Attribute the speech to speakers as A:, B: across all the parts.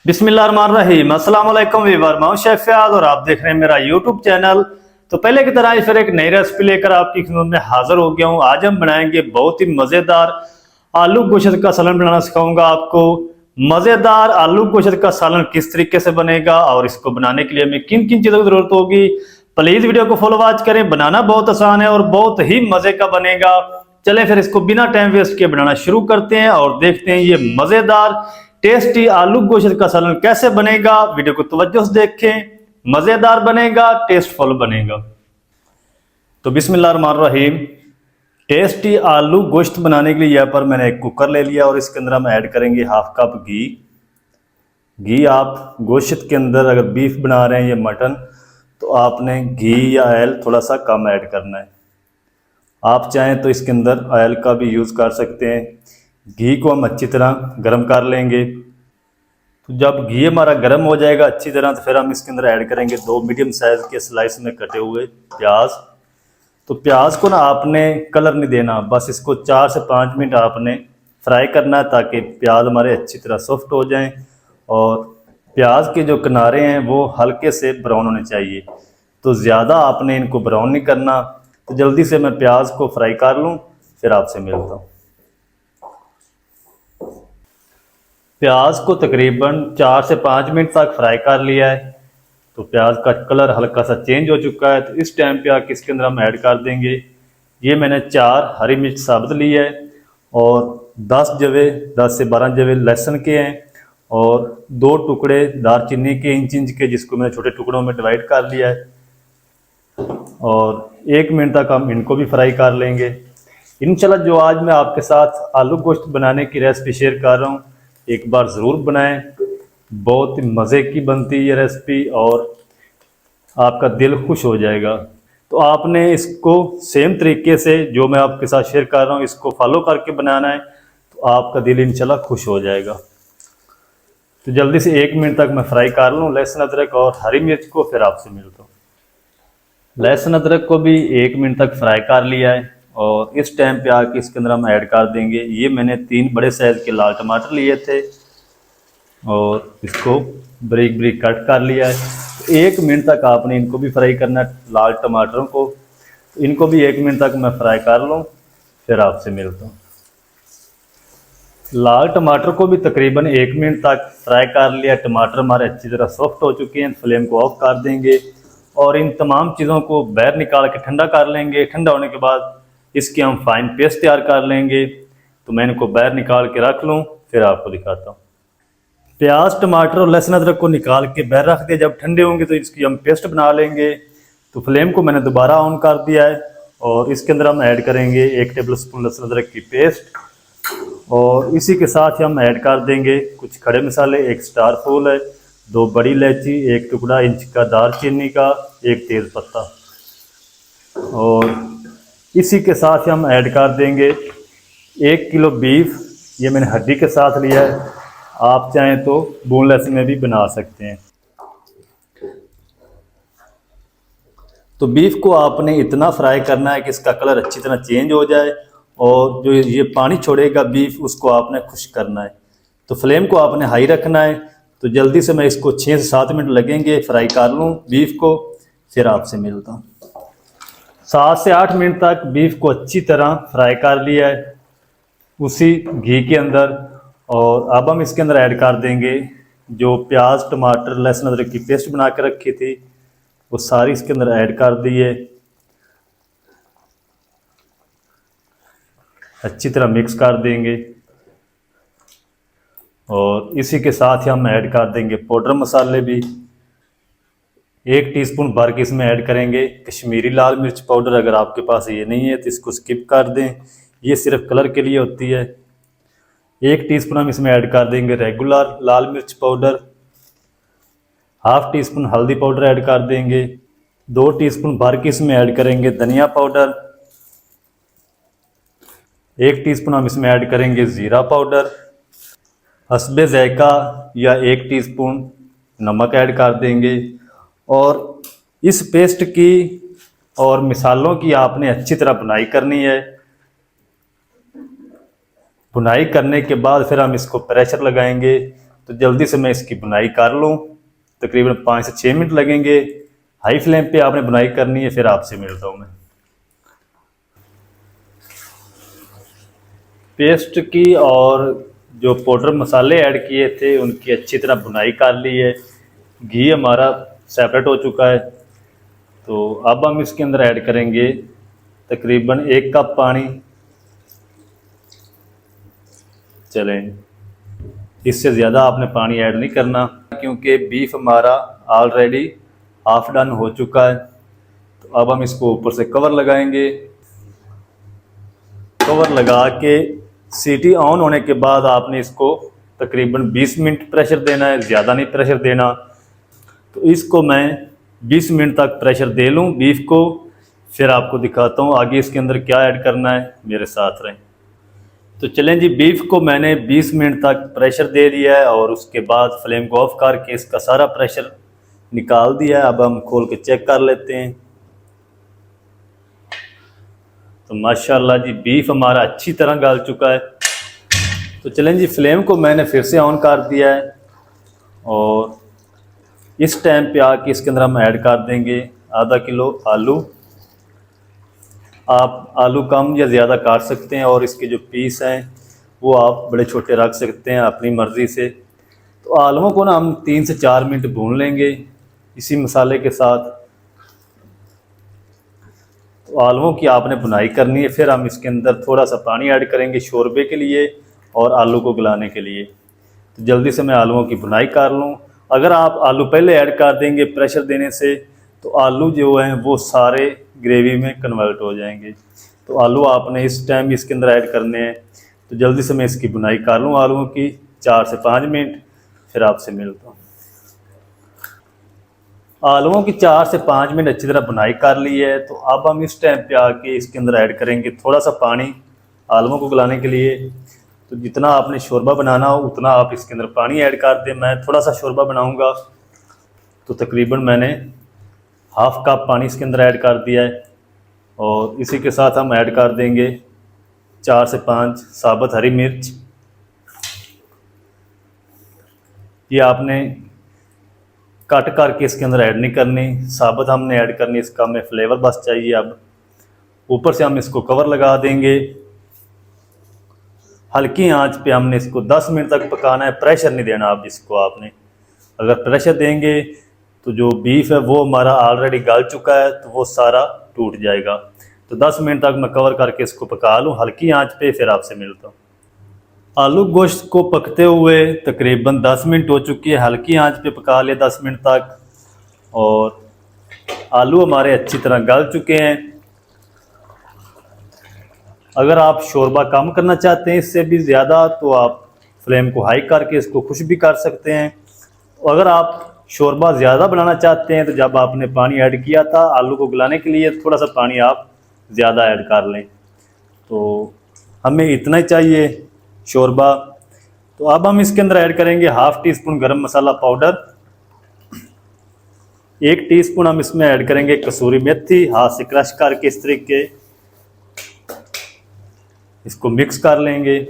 A: बिस्मिल्लाहिर्रहमानिर्रहीम। अस्सलाम वालेकुम वीवर, मैं हूं शेफ फयाज और आप देख रहे हैं मेरा यूट्यूब चैनल। तो पहले की तरह फिर एक नई रेसिपी लेकर आपकी खिदमत में हाजिर हो गया हूं। आज हम बनाएंगे बहुत ही मज़ेदार आलू गोश्त का सालन बनाना सिखाऊंगा आपको। मज़ेदार आलू गोश्त का सालन किस तरीके से बनेगा और इसको बनाने के लिए हमें किन किन चीज़ों की ज़रूरत होगी, प्लीज़ वीडियो को फॉलो वॉच करें। बनाना बहुत आसान है और बहुत ही मज़े का बनेगा। चलें फिर इसको बिना टाइम वेस्ट किए बनाना शुरू करते हैं और देखते हैं ये मज़ेदार टेस्टी आलू गोश्त का सालन कैसे बनेगा। वीडियो को तवज्जो से देखें, मज़ेदार बनेगा, टेस्टफुल बनेगा। तो बिस्मिल्लाहिर्रहमानिर्रहीम। टेस्टी आलू गोश्त बनाने के लिए यहाँ पर मैंने एक कुकर ले लिया और इसके अंदर हम ऐड करेंगे हाफ कप घी। आप गोश्त के अंदर अगर बीफ बना रहे हैं या मटन तो आपने घी या ऑयल थोड़ा सा कम ऐड करना है। आप चाहें तो इसके अंदर ऑयल का भी यूज़ कर सकते हैं। घी को हम अच्छी तरह गर्म कर लेंगे। तो जब घी हमारा गर्म हो जाएगा अच्छी तरह तो फिर हम इसके अंदर ऐड करेंगे 2 मीडियम साइज़ के स्लाइस में कटे हुए प्याज। तो प्याज को ना आपने कलर नहीं देना, बस इसको 4 से 5 मिनट आपने फ्राई करना है ताकि प्याज हमारे अच्छी तरह सॉफ्ट हो जाएं। और प्याज के जो किनारे हैं वो हल्के से ब्राउन होने चाहिए, तो ज़्यादा आपने इनको ब्राउन नहीं करना। तो जल्दी से मैं प्याज को फ्राई कर लूँ फिर आपसे मिलता हूँ। प्याज को तकरीबन 4 से 5 मिनट तक फ्राई कर लिया है। तो प्याज का कलर हल्का सा चेंज हो चुका है। तो इस टाइम पे आके इसके अंदर हम ऐड कर देंगे, ये मैंने 4 हरी मिर्च साबुत ली है और 10 से 12 जवे लहसुन के हैं और 2 टुकड़े दालचीनी के इंच के, जिसको मैंने छोटे टुकड़ों में डिवाइड कर लिया है। और 1 मिनट तक हम इनको भी फ्राई कर लेंगे। इंशाल्लाह जो आज मैं आपके साथ आलू गोश्त बनाने की रेसिपी शेयर कर रहा हूँ, एक बार ज़रूर बनाएं। बहुत ही मज़े की बनती है ये रेसिपी और आपका दिल खुश हो जाएगा। तो आपने इसको सेम तरीके से जो मैं आपके साथ शेयर कर रहा हूँ इसको फॉलो करके बनाना है, तो आपका दिल इंशाल्लाह खुश हो जाएगा। तो जल्दी से 1 मिनट तक मैं फ्राई कर लूँ लहसुन अदरक और हरी मिर्च को, फिर आपसे मिलता हूँ। लहसुन अदरक को भी 1 मिनट तक फ्राई कर लिया है और इस टाइम पे आके इसके अंदर हम ऐड कर देंगे, ये मैंने 3 बड़े साइज़ के लाल टमाटर लिए थे और इसको बारीक बारीक कट कर लिया है। तो 1 मिनट तक आपने इनको भी फ्राई करना है, लाल टमाटरों को। तो इनको भी 1 मिनट तक मैं फ्राई कर लूँ फिर आपसे मिलता हूँ। लाल टमाटर को भी तकरीबन 1 मिनट तक फ्राई कर लिया। टमाटर हमारे अच्छी तरह सॉफ्ट हो चुके हैं। फ्लेम को ऑफ कर देंगे और इन तमाम चीज़ों को बाहर निकाल के ठंडा कर लेंगे। ठंडा होने के बाद इसकी हम फाइन पेस्ट तैयार कर लेंगे। तो मैं इनको बाहर निकाल के रख लूँ फिर आपको दिखाता हूँ। प्याज टमाटर और लहसुन अदरक को निकाल के बाहर रख दिया। जब ठंडे होंगे तो इसकी हम पेस्ट बना लेंगे। तो फ्लेम को मैंने दोबारा ऑन कर दिया है और इसके अंदर हम ऐड करेंगे 1 टेबल स्पून लहसुन अदरक की पेस्ट और इसी के साथ ही हम ऐड कर देंगे कुछ खड़े मसाले, 1 स्टार फूल है, 2 बड़ी इलायची, 1 टुकड़ा इंच का दालचीनी का, 1 तेज पत्ता। और इसी के साथ ही हम ऐड कर देंगे 1 किलो बीफ, ये मैंने हड्डी के साथ लिया है। आप चाहें तो बोनलेस में भी बना सकते हैं। तो बीफ को आपने इतना फ्राई करना है कि इसका कलर अच्छी तरह चेंज हो जाए और जो ये पानी छोड़ेगा बीफ उसको आपने खुश्क करना है। तो फ्लेम को आपने हाई रखना है। तो जल्दी से मैं इसको 6 से 7 मिनट लगेंगे फ्राई कर लूँ बीफ को, फिर आपसे मिलता हूँ। 7 से 8 मिनट तक बीफ को अच्छी तरह फ्राई कर लिया है उसी घी के अंदर। और अब हम इसके अंदर ऐड कर देंगे जो प्याज टमाटर लहसुन अदरक की पेस्ट बना के रखी थी, वो सारी इसके अंदर ऐड कर दी है। अच्छी तरह मिक्स कर देंगे और इसी के साथ ही हम ऐड कर देंगे पाउडर मसाले भी। 1 टीस्पून भर के इसमें ऐड करेंगे कश्मीरी लाल मिर्च पाउडर। अगर आपके पास ये नहीं है तो इसको स्किप कर दें, ये सिर्फ कलर के लिए होती है। 1 टीस्पून हम इसमें ऐड कर देंगे रेगुलर लाल मिर्च पाउडर। हाफ टीस्पून हल्दी पाउडर ऐड कर देंगे। 2 टीस्पून भर के इसमें ऐड करेंगे धनिया पाउडर। 1 टीस्पून हम इसमें ऐड करेंगे ज़ीरा पाउडर। हस्बे ज़ायका या 1 टीस्पून नमक ऐड कर देंगे। और इस पेस्ट की और मिसालों की आपने अच्छी तरह बुनाई करनी है। बुनाई करने के बाद फिर हम इसको प्रेशर लगाएंगे। तो जल्दी से मैं इसकी बुनाई कर लूँ। तकरीबन 5 से 6 मिनट लगेंगे। हाई फ्लेम पे आपने बुनाई करनी है। फिर आपसे मिलता हूँ मैं। पेस्ट की और जो पाउडर मसाले ऐड किए थे उनकी अच्छी तरह बुनाई कर ली है। घी हमारा सेपरेट हो चुका है। तो अब हम इसके अंदर ऐड करेंगे तकरीबन 1 कप पानी। चलें, इससे ज़्यादा आपने पानी ऐड नहीं करना क्योंकि बीफ हमारा ऑलरेडी हाफ डन हो चुका है। तो अब हम इसको ऊपर से कवर लगाएंगे। कवर लगा के सीटी ऑन होने के बाद आपने इसको तकरीबन 20 मिनट प्रेशर देना है, ज़्यादा नहीं प्रेशर देना। तो इसको मैं 20 मिनट तक प्रेशर दे लूँ बीफ को, फिर आपको दिखाता हूँ आगे इसके अंदर क्या ऐड करना है। मेरे साथ रहें। तो चलें जी, बीफ को मैंने 20 मिनट तक प्रेशर दे दिया है और उसके बाद फ्लेम को ऑफ करके इसका सारा प्रेशर निकाल दिया है। अब हम खोल के चेक कर लेते हैं। तो माशाल्लाह जी बीफ हमारा अच्छी तरह गल चुका है। तो चलें जी, फ्लेम को मैंने फिर से ऑन कर दिया है और इस टाइम पे आके इसके अंदर हम ऐड कर देंगे आधा किलो आलू। आप आलू कम या ज़्यादा काट सकते हैं और इसके जो पीस हैं वो आप बड़े छोटे रख सकते हैं अपनी मर्ज़ी से। तो आलूओं को ना हम 3 से 4 मिनट भून लेंगे इसी मसाले के साथ। तो आलूओं की आपने बुनाई करनी है। फिर हम इसके अंदर थोड़ा सा पानी ऐड करेंगे शोरबे के लिए और आलू को गलाने के लिए। तो जल्दी से मैं आलूओं की बुनाई कर लूँ। अगर आप आलू पहले ऐड कर देंगे प्रेशर देने से तो आलू जो हैं वो सारे ग्रेवी में कन्वर्ट हो जाएंगे। तो आलू आपने इस टाइम इसके अंदर ऐड करने हैं। तो जल्दी से मैं इसकी बुनाई कर लूँ आलूओं की 4 से 5 मिनट, फिर आपसे मिलता हूँ। आलूओं की 4 से 5 मिनट अच्छी तरह बुनाई कर ली है। तो अब हम इस टाइम पे आके इसके अंदर ऐड करेंगे थोड़ा सा पानी आलूओं को गलाने के लिए। तो जितना आपने शोरबा बनाना हो उतना आप इसके अंदर पानी ऐड कर दें। मैं थोड़ा सा शोरबा बनाऊंगा तो तकरीबन मैंने हाफ कप पानी इसके अंदर ऐड कर दिया है। और इसी के साथ हम ऐड कर देंगे 4 से 5 साबुत हरी मिर्च। ये आपने कट करके इसके अंदर ऐड नहीं करनी, साबुत हमने ऐड करनी, इसका हमें फ्लेवर बस चाहिए। अब ऊपर से हम इसको कवर लगा देंगे। हल्की आंच पे हमने इसको 10 मिनट तक पकाना है। प्रेशर नहीं देना आप इसको। आपने अगर प्रेशर देंगे तो जो बीफ है वो हमारा ऑलरेडी गल चुका है तो वो सारा टूट जाएगा। तो 10 मिनट तक मैं कवर करके इसको पका लूँ हल्की आंच पे, फिर आपसे मिलता हूँ। आलू गोश्त को पकते हुए तकरीबन 10 मिनट हो चुकी है। हल्की आंच पे पका लिया 10 मिनट तक और आलू हमारे अच्छी तरह गल चुके हैं। अगर आप शोरबा कम करना चाहते हैं इससे भी ज़्यादा तो आप फ्लेम को हाई करके इसको खुश भी कर सकते हैं। अगर आप शोरबा ज़्यादा बनाना चाहते हैं तो जब आपने पानी ऐड किया था आलू को गलाने के लिए थोड़ा सा पानी आप ज़्यादा ऐड कर लें। तो हमें इतना ही चाहिए शोरबा। तो अब हम इसके अंदर ऐड करेंगे हाफ टी स्पून गरम मसाला पाउडर। 1 टीस्पून हम इसमें ऐड करेंगे कसूरी मेथी, हाथ से क्रश करके इस तरीके इसको मिक्स कर लेंगे।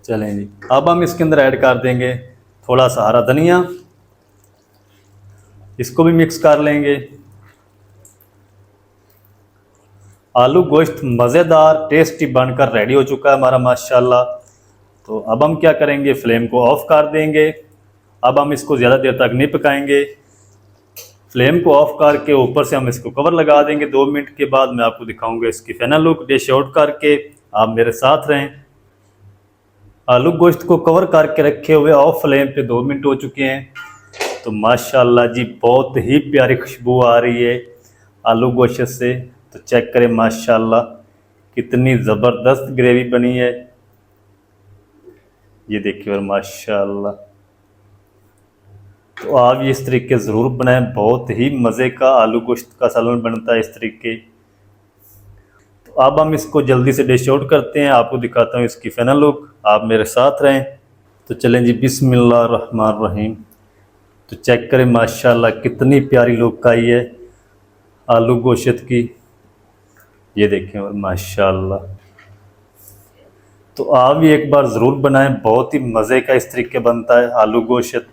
A: चलें जी, अब हम इसके अंदर ऐड कर देंगे थोड़ा सा हरा धनिया, इसको भी मिक्स कर लेंगे। आलू गोश्त मज़ेदार टेस्टी बनकर रेडी हो चुका है हमारा माशाल्लाह। तो अब हम क्या करेंगे, फ्लेम को ऑफ कर देंगे। अब हम इसको ज़्यादा देर तक नहीं पकाएंगे। फ्लेम को ऑफ करके ऊपर से हम इसको कवर लगा देंगे। 2 मिनट के बाद मैं आपको दिखाऊंगा इसकी फाइनल लुक। डिश आउट करके आप मेरे साथ रहें। आलू गोश्त को कवर करके रखे हुए ऑफ फ्लेम पे 2 मिनट हो चुके हैं। तो माशाल्लाह जी बहुत ही प्यारी खुशबू आ रही है आलू गोश्त से। तो चेक करें माशाल्लाह कितनी ज़बरदस्त ग्रेवी बनी है, ये देखिए। और माशाल्लाह तो आप ये इस तरीके ज़रूर बनाएं, बहुत ही मज़े का आलू गोश्त का सालन बनता है इस तरीके। तो अब हम इसको जल्दी से डिश आउट करते हैं, आपको दिखाता हूँ इसकी फाइनल लुक। आप मेरे साथ रहें। तो चलें जी, बिस्मिल्लाह रहमान रहीम। तो चेक करें माशाल्लाह कितनी प्यारी लुक आई है आलू गोश्त की। ये देखें और माशाल्लाह। तो आप भी एक बार ज़रूर बनाएं, बहुत ही मज़े का इस तरीके बनता है आलू गोश्त।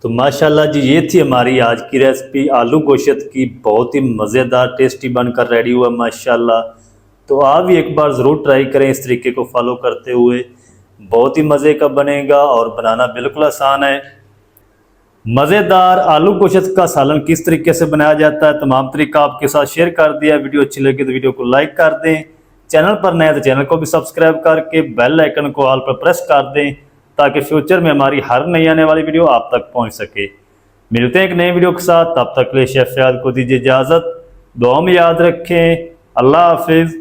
A: तो माशाल्लाह जी, ये थी हमारी आज की रेसिपी आलू गोश्त की, बहुत ही मज़ेदार टेस्टी बनकर रेडी हुआ माशाल्लाह। तो आप भी एक बार ज़रूर ट्राई करें इस तरीके को फॉलो करते हुए, बहुत ही मज़े का बनेगा और बनाना बिल्कुल आसान है। मज़ेदार आलू गोश्त का सालन किस तरीके से बनाया जाता है, तमाम तरीका आपके साथ शेयर कर दिया। वीडियो अच्छी लगी तो वीडियो को लाइक कर दें, चैनल पर नए तो चैनल को भी सब्सक्राइब करके बेल आइकन को ऑल पर प्रेस कर दें, ताकि फ्यूचर में हमारी हर नई आने वाली वीडियो आप तक पहुंच सके। मिलते हैं एक नए वीडियो के साथ, तब तक के लिए शेफ फयाद को दीजिए इजाज़त। दुआ में याद रखें। अल्लाह हाफिज़।